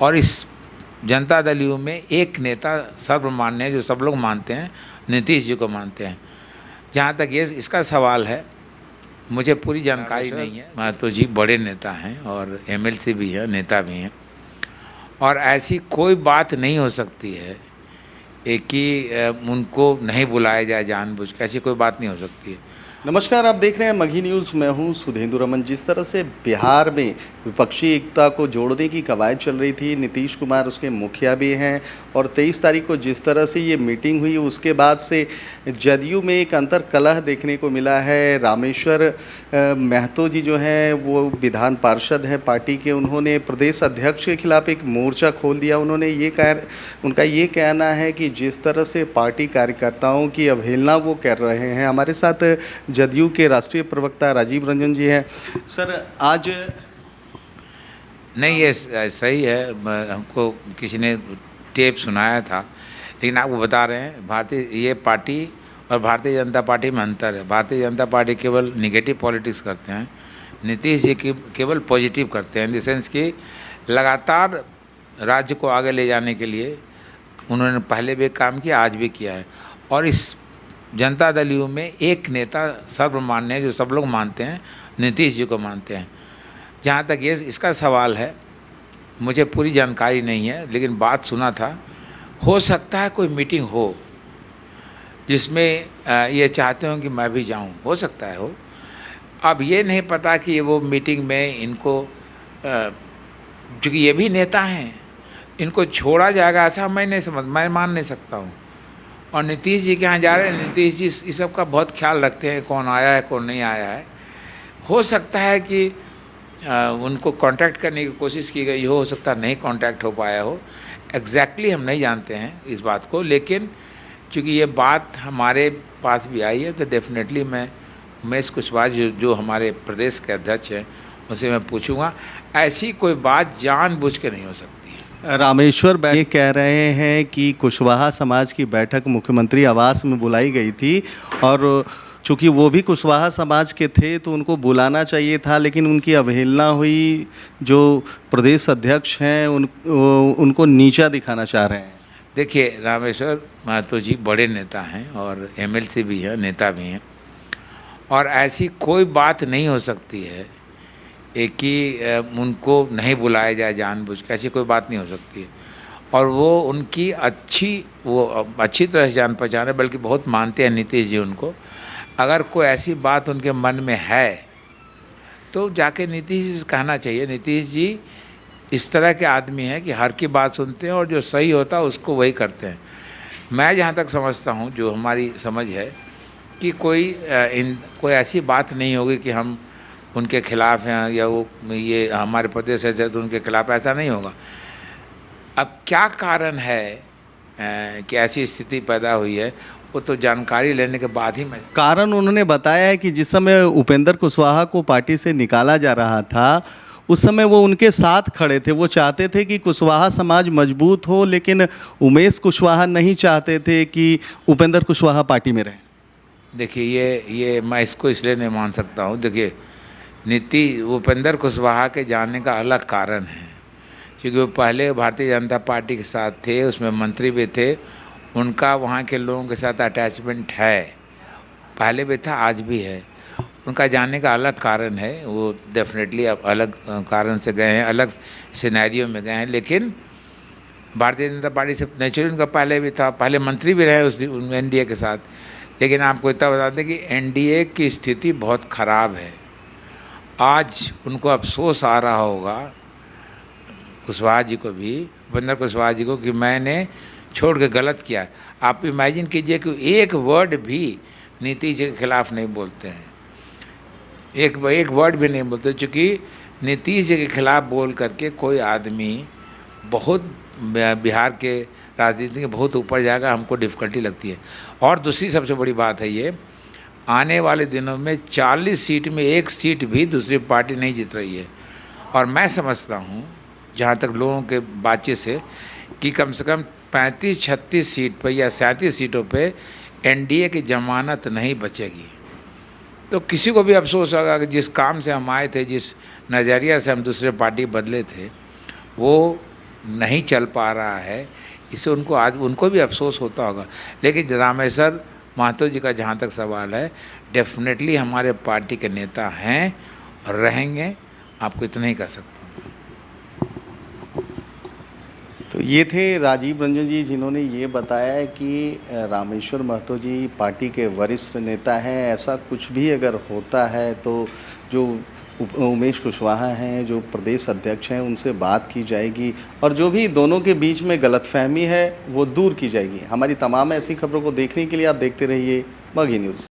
और इस जनता दल यू में एक नेता सर्वमान्य है जो सब लोग मानते हैं, नीतीश जी को मानते हैं। जहाँ तक ये इसका सवाल है, मुझे पूरी जानकारी नहीं है। महतो जी बड़े नेता हैं और एमएलसी भी है, नेता भी हैं, और ऐसी कोई बात नहीं हो सकती है कि उनको नहीं बुलाया जाए जानबूझ के, ऐसी कोई बात नहीं हो सकती है। नमस्कार, आप देख रहे हैं मगही न्यूज़। मैं हूं सुधेंदु रमन। जिस तरह से बिहार में विपक्षी एकता को जोड़ने की कवायद चल रही थी, नीतीश कुमार उसके मुखिया भी हैं, और 23 तारीख को जिस तरह से ये मीटिंग हुई उसके बाद से जदयू में एक अंतर कलह देखने को मिला है। रामेश्वर महतो जी जो हैं वो विधान पार्षद हैं पार्टी के, उन्होंने प्रदेश अध्यक्ष के खिलाफ एक मोर्चा खोल दिया। उन्होंने उनका ये कहना है कि जिस तरह से पार्टी कार्यकर्ताओं की अवहेलना वो कर रहे हैं। हमारे साथ जदयू के राष्ट्रीय प्रवक्ता राजीव रंजन जी हैं। सर, आज नहीं, ये सही है, हमको किसी ने टेप सुनाया था, लेकिन आपको बता रहे हैं ये पार्टी और भारतीय जनता पार्टी में अंतर है। भारतीय जनता पार्टी केवल निगेटिव पॉलिटिक्स करते हैं, नीतीश जी केवल पॉजिटिव करते हैं, इन द सेंस कि लगातार राज्य को आगे ले जाने के लिए उन्होंने पहले भी काम किया, आज भी किया है। और इस जनता दल यू में एक नेता सर्वमान्य है जो सब लोग मानते हैं, नीतीश जी को मानते हैं। जहाँ तक ये इसका सवाल है, मुझे पूरी जानकारी नहीं है, लेकिन बात सुना था। हो सकता है कोई मीटिंग हो जिसमें ये चाहते हो कि मैं भी जाऊं, हो सकता है हो। अब ये नहीं पता कि वो मीटिंग में इनको, क्योंकि ये भी नेता हैं, इनको छोड़ा जाएगा ऐसा मैं मान नहीं सकता हूँ। और नीतीश जी के यहाँ जा रहे हैं, नीतीश जी इस सब का बहुत ख्याल रखते हैं, कौन आया है कौन नहीं आया है। हो सकता है कि उनको कांटेक्ट करने की कोशिश की गई हो सकता नहीं कांटेक्ट हो पाया हो। एग्जैक्टली हम नहीं जानते हैं इस बात को, लेकिन चूँकि ये बात हमारे पास भी आई है तो डेफिनेटली मैं उमेश कुशवाहा जो हमारे प्रदेश के अध्यक्ष हैं उनसे मैं पूछूंगा। ऐसी कोई बात जानबूझ के नहीं हो सकती। रामेश्वर ये कह रहे हैं कि कुशवाहा समाज की बैठक मुख्यमंत्री आवास में बुलाई गई थी, और चूँकि वो भी कुशवाहा समाज के थे तो उनको बुलाना चाहिए था, लेकिन उनकी अवहेलना हुई। जो प्रदेश अध्यक्ष हैं उनको नीचा दिखाना चाह रहे हैं। देखिए, रामेश्वर महतो जी बड़े नेता हैं और एमएलसी भी है, नेता भी हैं, और ऐसी कोई बात नहीं हो सकती है कि उनको नहीं बुलाया जाए जानबूझ के, ऐसी कोई बात नहीं हो सकती है। और वो उनकी अच्छी तरह से जान पहचान है, बल्कि बहुत मानते हैं नीतीश जी उनको। अगर कोई ऐसी बात उनके मन में है तो जाके नीतीश जी से कहना चाहिए। नीतीश जी इस तरह के आदमी हैं कि हर की बात सुनते हैं और जो सही होता है उसको वही करते हैं। मैं जहाँ तक समझता हूँ, जो हमारी समझ है कि कोई ऐसी बात नहीं होगी कि हम उनके खिलाफ़ हैं या ये हमारे प्रदेश है तो उनके खिलाफ़, ऐसा नहीं होगा। अब क्या कारण है कि ऐसी स्थिति पैदा हुई है, वो तो जानकारी लेने के बाद ही मैं। कारण उन्होंने बताया है कि जिस समय उपेंद्र कुशवाहा को पार्टी से निकाला जा रहा था उस समय वो उनके साथ खड़े थे। वो चाहते थे कि कुशवाहा समाज मजबूत हो, लेकिन उमेश कुशवाहा नहीं चाहते थे कि उपेंद्र कुशवाहा पार्टी में रहे। देखिए, ये मैं इसको इसलिए नहीं मान सकता हूँ। देखिए, उपेंद्र कुशवाहा के जाने का अलग कारण है, क्योंकि वो पहले भारतीय जनता पार्टी के साथ थे, उसमें मंत्री भी थे, उनका वहाँ के लोगों के साथ अटैचमेंट है, पहले भी था आज भी है। उनका जाने का अलग कारण है, वो डेफिनेटली अब अलग कारण से गए हैं, अलग सिनेरियो में गए हैं। लेकिन भारतीय जनता पार्टी से नेचुरली उनका पहले भी था, पहले मंत्री भी रहे उस एनडीए के साथ। लेकिन आपको इतना बता दें कि एनडीए की स्थिति बहुत ख़राब है। आज उनको अफसोस आ रहा होगा, कुशवाहा जी को भी, उपेंद्र कुशवाहा जी को, कि मैंने छोड़ के गलत किया। आप इमेजिन कीजिए कि एक वर्ड भी नीतीश जी के खिलाफ़ नहीं बोलते हैं, एक वर्ड भी नहीं बोलते। चूँकि नीतीश जी के खिलाफ़ बोल करके कोई आदमी बहुत बिहार के राजनीति में बहुत ऊपर जाएगा, हमको डिफ़िकल्टी लगती है। और दूसरी सबसे बड़ी बात है ये, आने वाले दिनों में 40 सीट में 1 सीट भी दूसरी पार्टी नहीं जीत रही है। और मैं समझता हूँ, जहाँ तक लोगों के बातचीत से, कि कम से कम 35-36 सीट पर या 37 सीटों पे एनडीए की जमानत नहीं बचेगी। तो किसी को भी अफसोस होगा कि जिस काम से हम आए थे, जिस नज़रिया से हम दूसरे पार्टी बदले थे, वो नहीं चल पा रहा है, इससे उनको आज उनको भी अफसोस होता होगा। लेकिन रामेश्वर महतो जी का जहाँ तक सवाल है, डेफिनेटली हमारे पार्टी के नेता हैं और रहेंगे, आपको इतना ही कह सकता हूँ। तो ये थे राजीव रंजन जी, जिन्होंने ये बताया है कि रामेश्वर महतो जी पार्टी के वरिष्ठ नेता हैं। ऐसा कुछ भी अगर होता है तो जो उमेश कुशवाहा हैं, जो प्रदेश अध्यक्ष हैं, उनसे बात की जाएगी और जो भी दोनों के बीच में गलतफहमी है वो दूर की जाएगी। हमारी तमाम ऐसी खबरों को देखने के लिए आप देखते रहिए मगही न्यूज़।